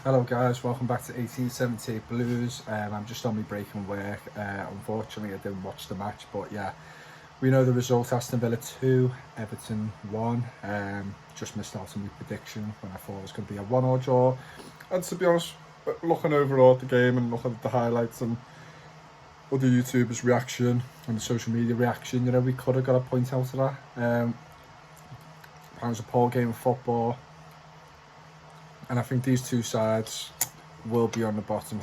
Hello guys, welcome back to 1878 Blues. I'm just on my break from work. Unfortunately I didn't watch the match, but yeah, we know the result. Aston Villa 2, Everton 1. Just missed out on my prediction when I thought it was going to be a 1-all draw. And to be honest, looking overall at the game and looking at the highlights and other YouTubers' reaction and the social media reaction, we could have got a point out of that. It was a poor game of football, and I think these two sides will be on the bottom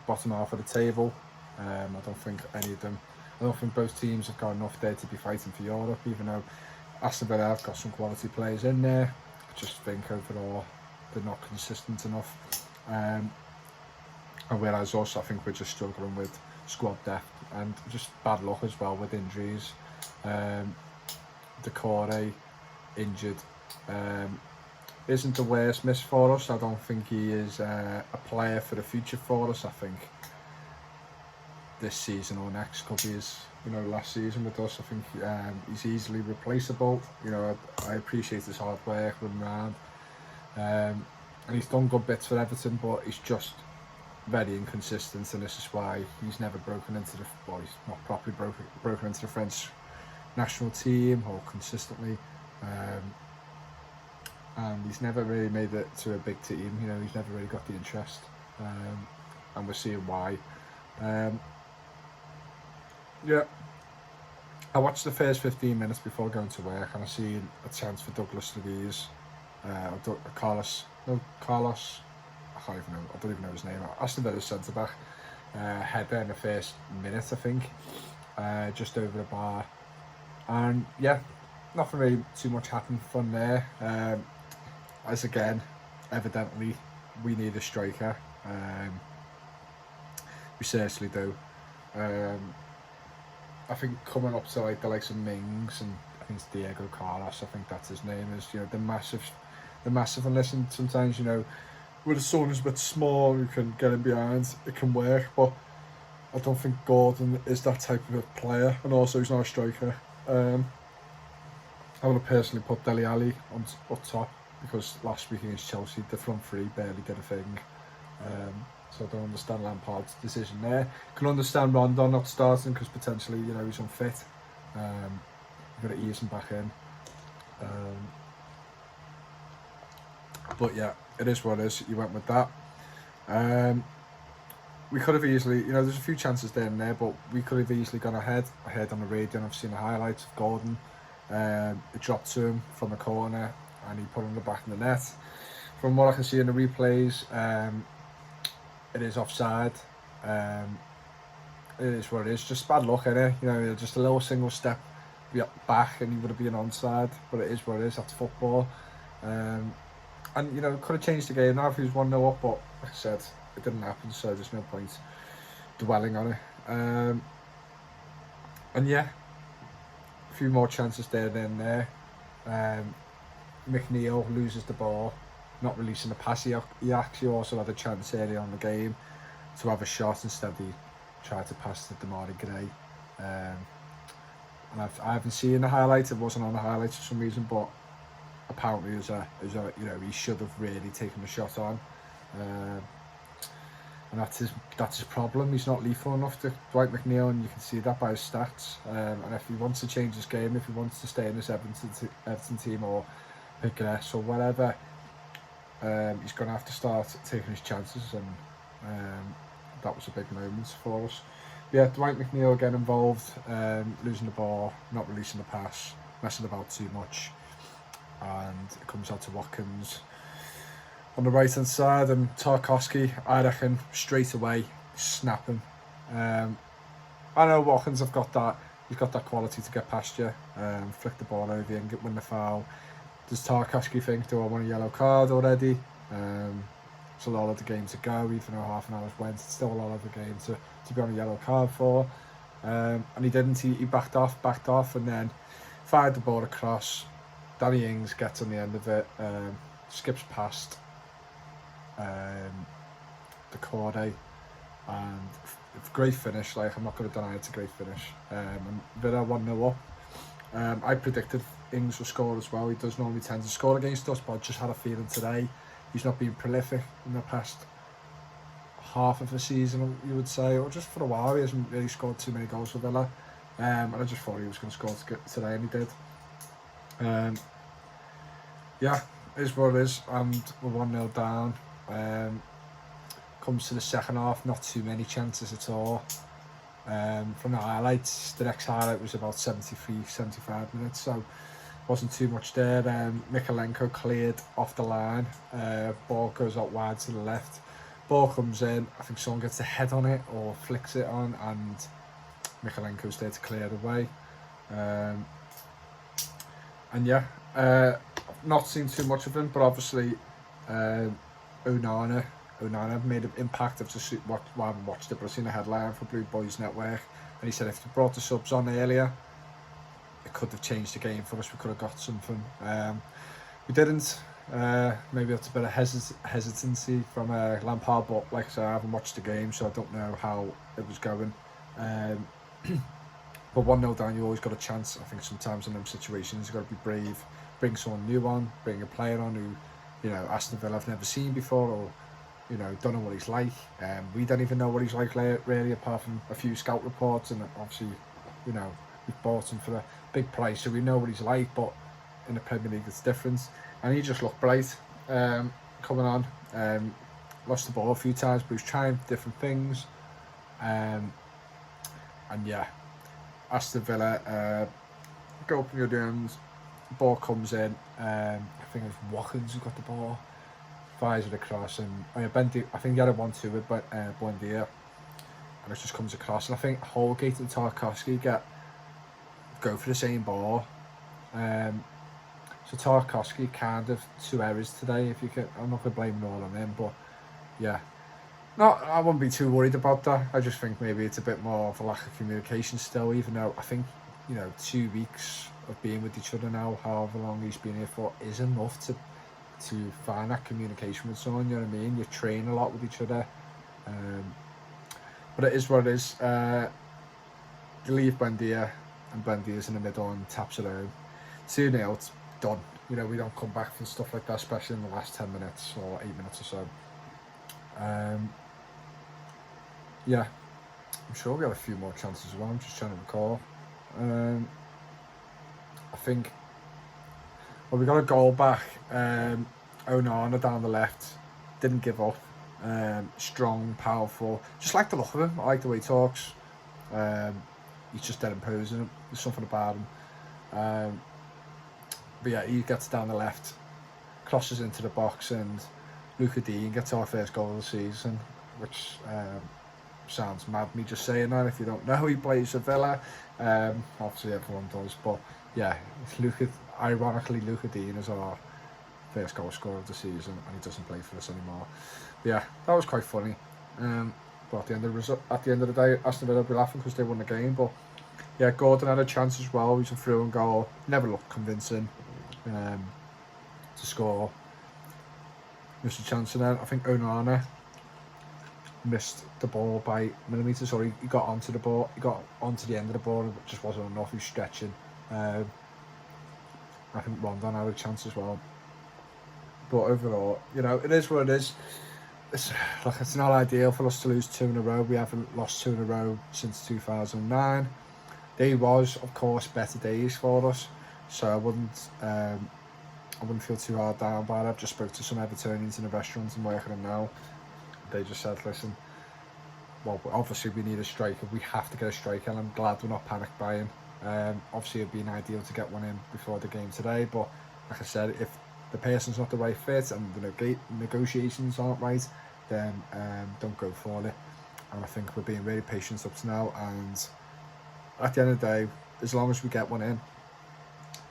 half of the table. I don't think any of them. I don't think both teams have got enough there to be fighting for Europe, even though Aston Villa have got some quality players in there. I just think overall they're not consistent enough. And whereas also I think we're just struggling with squad depth and just bad luck as well with injuries. Decore injured. Isn't the worst miss for us. I don't think he is a player for the future for us. I think this season or next could be his, last season with us. I think he's easily replaceable. I appreciate his hard work running around, and he's done good bits for Everton, but he's just very inconsistent, and this is why he's never broken into he's not properly broken into the French national team or consistently. And he's never really made it to a big team. He's never really got the interest, and we're seeing why. Yeah, I watched the first 15 minutes before going to work, and I seen a chance for Douglas Luiz, Carlos. I can't even know. I don't even know his name. Aston Villa's centre back, header in the first minute, I think, just over the bar, and yeah, nothing really too much happened from there. As again, evidently, we need a striker. We seriously do. I think coming up to the likes of Mings, and I think it's Diego Carlos, I think that's his name, is the massive. And listen, sometimes with someone who's a bit small who can get in behind, it can work. But I don't think Gordon is that type of a player, and also he's not a striker. I would have personally put Dele Alli up top, because last week against Chelsea, the front three barely did a thing. So I don't understand Lampard's decision there. Can understand Rondon not starting because potentially, he's unfit. You've got to ease him back in. But yeah, it is what it is. You went with that. We could have easily, there's a few chances there and there, but we could have easily gone ahead. I heard on the radio, and I've seen the highlights of Gordon. It dropped to him from a corner, and he put it in the back of the net. From what I can see in the replays, it is offside. It is what it is. Just bad luck, innit? Just a little single step back, and he would have been onside. But it is what it is. That's football. And could have changed the game now if he was 1-0 up. But like I said, it didn't happen, so there's no point dwelling on it. And yeah, a few more chances there than there. McNeil loses the ball, not releasing the pass. He actually also had a chance early on the game to have a shot. Instead he tried to pass to Damari Gray. And I haven't seen the highlights. It wasn't on the highlights for some reason, but apparently he should have really taken the shot on. And that's his problem. He's not lethal enough to Dwight McNeil, and you can see that by his stats. And if he wants to change his game, if he wants to stay in this Everton team or pick an S or whatever, he's going to have to start taking his chances, and that was a big moment for us. Yeah, Dwight McNeil again involved, losing the ball, not releasing the pass, messing about too much, and it comes out to Watkins on the right hand side, and Tarkowski, I reckon, straight away snap him. I know Watkins he's got that quality to get past you, flick the ball over and win the foul. Does Tarkowski think, do I want a yellow card already? It's a lot of the game to go, even though half an hour's went, it's still a lot of the game to be on a yellow card for. And he didn't, he backed off, and then fired the ball across. Danny Ings gets on the end of it, skips past Decore, and great finish. I'm not going to deny it's a great finish. And Villa 1-0 up. I predicted Ings will score as well. He does normally tend to score against us, but I just had a feeling today he's not been prolific in the past half of the season, you would say, or just for a while. He hasn't really scored too many goals for Villa, and I just thought he was going to score today, and he did. Yeah, it is what it is, and we're 1-0 down. Comes to the second half, not too many chances at all. From the highlights, the next highlight was about 75 minutes, so wasn't too much there. Mikalenko cleared off the line, ball goes out wide to the left, ball comes in, I think someone gets a head on it or flicks it on, and Mikalenko's there to clear it away. And yeah, not seen too much of him, but obviously Onana made an impact. I haven't watched it, but I've seen a headline for Blue Boys Network, and he said if they brought the subs on earlier, it could have changed the game for us. We could have got something. We didn't. Maybe that's a bit of hesitancy from Lampard, but like I said, I haven't watched the game, so I don't know how it was going. But 1-0 down, you always got a chance. I think sometimes in them situations, you've got to be brave, bring someone new on, bring a player on who, Aston Villa have never seen before, or don't know what he's like. We don't even know what he's like really, apart from a few scout reports, and obviously, we've bought him for a big price, so we know what he's like. But in the Premier League, it's different. And he just looked bright coming on. Lost the ball a few times, but he was trying different things. And yeah, Aston Villa go up in your doings. Ball comes in. I think it was Watkins who got the ball. Fires it across, and I think he had a 1-2 with Buendia, and it just comes across. And I think Holgate and Tarkowski go for the same ball. So Tarkowski kind of 2 errors today. I'm not going to blame it all on him, but yeah, I wouldn't be too worried about that. I just think maybe it's a bit more of a lack of communication still, even though I think 2 weeks of being with each other now, however long he's been here for, is enough to find that communication with someone. You know what I mean? You train a lot with each other, but it is what it is. You leave Buendia, and Buendia's in the middle and taps it home. 2-0, it's done. We don't come back from stuff like that, especially in the last 10 minutes or 8 minutes or so. Yeah, I'm sure we had a few more chances as well. I'm just trying to recall. I think, well, we got a goal back. Onana down the left, didn't give up. Strong, powerful. Just like the look of him. I like the way he talks. He's just dead imposing. There's something about him. But yeah, he gets down the left, crosses into the box, and Luca Dean gets our first goal of the season, which sounds mad me just saying that. If you don't know, he plays for Villa. Obviously everyone does, but yeah, ironically Luca Dean is our first goal scorer of the season, and he doesn't play for us anymore. But yeah, that was quite funny. But at the end of the day, Aston Villa will be laughing because they won the game. But yeah, Gordon had a chance as well. He's a through-in goal. Never looked convincing to score. Missed a chance, and then I think Onana missed the ball by millimetres, or he got onto the ball. He got onto the end of the ball, and it just wasn't enough. He was stretching. I think Rondon had a chance as well. But overall, it is what it is. It's not ideal for us to lose 2 in a row. We haven't lost 2 in a row since 2009. There was, of course, better days for us, so I wouldn't feel too hard down by it. I've just spoke to some Evertonians in the restaurants and working them now. They just said, listen, well, obviously we need a striker. We have to get a striker, and I'm glad we're not panic buying. Obviously it'd been ideal to get one in before the game today, but like I said, if the person's not the right fit and the negotiations aren't right, then don't go for it. And I think we're being really patient up to now, and at the end of the day, as long as we get one in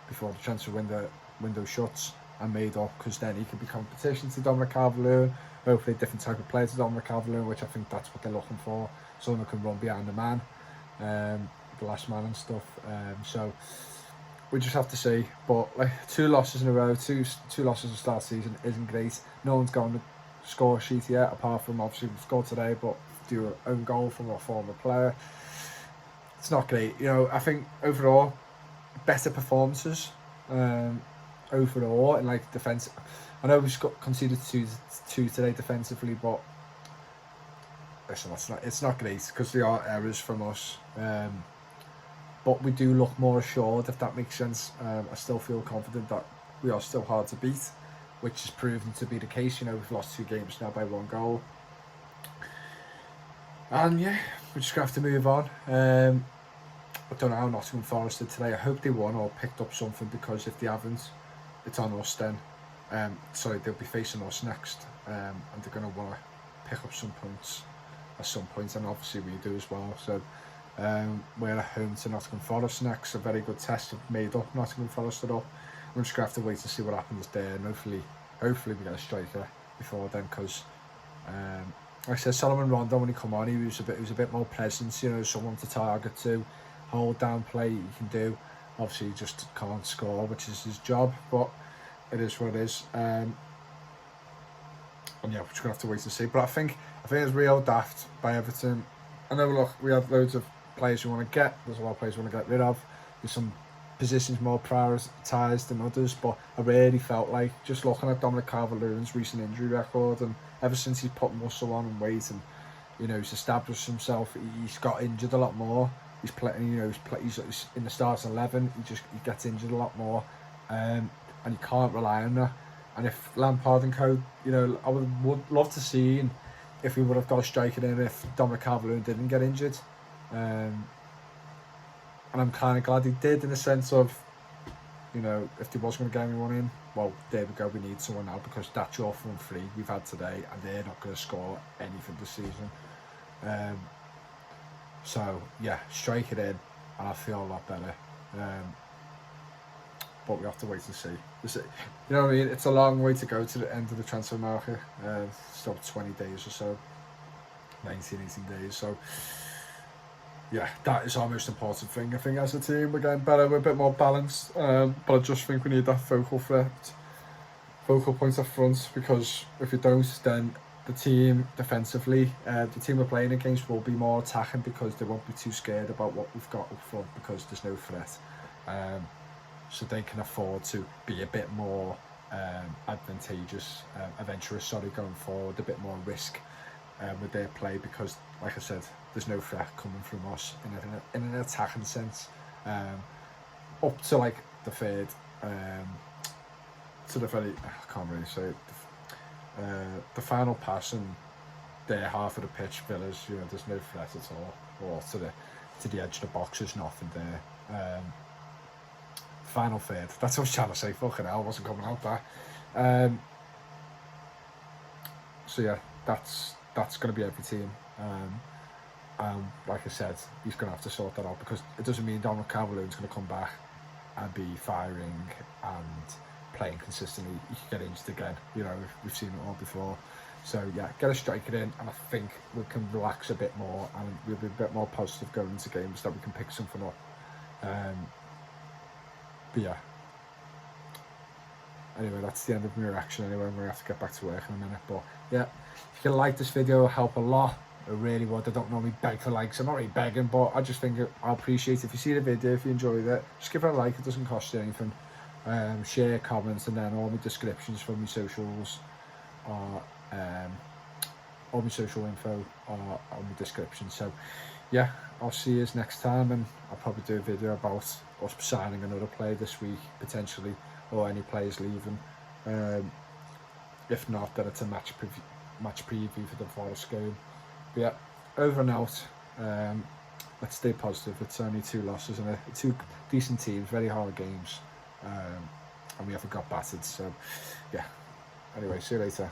before the transfer window shuts and made up, because then he could be competition to Dominic Calvert-Lewin, hopefully a different type of player to Dominic Calvert-Lewin, which I think that's what they're looking for, someone who can run behind the man, the last man and stuff. So we just have to see. But like 2 losses in a row, two losses to start season isn't great. No one's got on the score sheet yet, apart from obviously we scored today, but do an own goal from a former player. It's not great. I think overall better performances overall, and like defence. I know we've conceded two today defensively, but listen, it's not great because they are errors from us. But we do look more assured, if that makes sense. I still feel confident that we are still hard to beat, which has proven to be the case. You know, we've lost 2 games now by 1 goal. And yeah, we're just going to have to move on. I don't know how Nottingham Forest did today. I hope they won or picked up something, because if they haven't, it's on us then. Sorry, they'll be facing us next, and they're going to want to pick up some points at some point, and obviously we do as well. So we're at home to Nottingham Forest next. A very good test. Have made up Nottingham Forest up. We're just going to have to wait and see what happens there, and hopefully we get a striker before then, because like I said, Solomon Rondon, when he come on, he was a bit more presence, you know, someone to target to, hold down play he can do. Obviously he just can't score, which is his job, but it is what it is. And yeah, we're just gonna have to wait and see. But I think it's real daft by Everton. I know, look, we have loads of players we want to get. There's a lot of players we want to get rid of. There's some positions more prioritised than others, but I really felt like, just looking at Dominic Calvert-Lewin's recent injury record, and ever since he's put muscle on and weight, and you know, he's established himself, he's got injured a lot more. He's playing, you know, he's in the starting 11. He gets injured a lot more, and you can't rely on that. And if Lampard and co, you know, I would love to see if we would have got a striker in if Dominic Calvert-Lewin didn't get injured. And I'm kind of glad he did, in the sense of, you know, if there was going to get anyone in, well, there we go, we need someone now, because that's your front 3 we've had today, and they're not going to score anything this season. So, yeah, strike it in, and I feel a lot better. But we have to wait and see. You know what I mean? It's a long way to go to the end of the transfer market. Still 20 days or so. 18 days. So, yeah, that is our most important thing. I think as a team, we're getting better, we're a bit more balanced. But I just think we need that focal point up front, because if we don't, then the team defensively, the team we're playing against will be more attacking, because they won't be too scared about what we've got up front, because there's no threat. So they can afford to be a bit more adventurous, going forward, a bit more risk with their play, because, like I said, there's no threat coming from us in an attacking sense. Up to like the third, to the very, I can't really say it, the final pass and their half of the pitch, Villa's, you know, there's no threat at all, or to the edge of the box, there's nothing there. Final third, that's what I was trying to say, fucking hell, wasn't coming out that. So yeah, that's going to be every team. Like I said, he's going to have to sort that out, because it doesn't mean Donald Calvert-Lewin's going to come back and be firing and playing consistently. He could get injured again, you know, we've seen it all before. So yeah, get a striker in, and I think we can relax a bit more, and we'll be a bit more positive going into games, that we can pick something up. But yeah, anyway, that's the end of my reaction. Anyway, I'm going to have to get back to work in a minute. But yeah, if you can like this video, it'll help a lot. I really would. I don't normally beg for likes. I'm not really begging, but I just think I'll appreciate it. If you see the video, if you enjoyed it, just give it a like. It doesn't cost you anything. Share, comments, and then all my descriptions from my socials are all my social info are on the description. So yeah, I'll see you next time, and I'll probably do a video about us signing another player this week potentially, or any players leaving. If not, then it's a match preview for the Forest game. But yeah, over and out. Let's stay positive. It's only 2 losses and 2 decent teams, very hard games, and we haven't got battered. So yeah, anyway, see you later.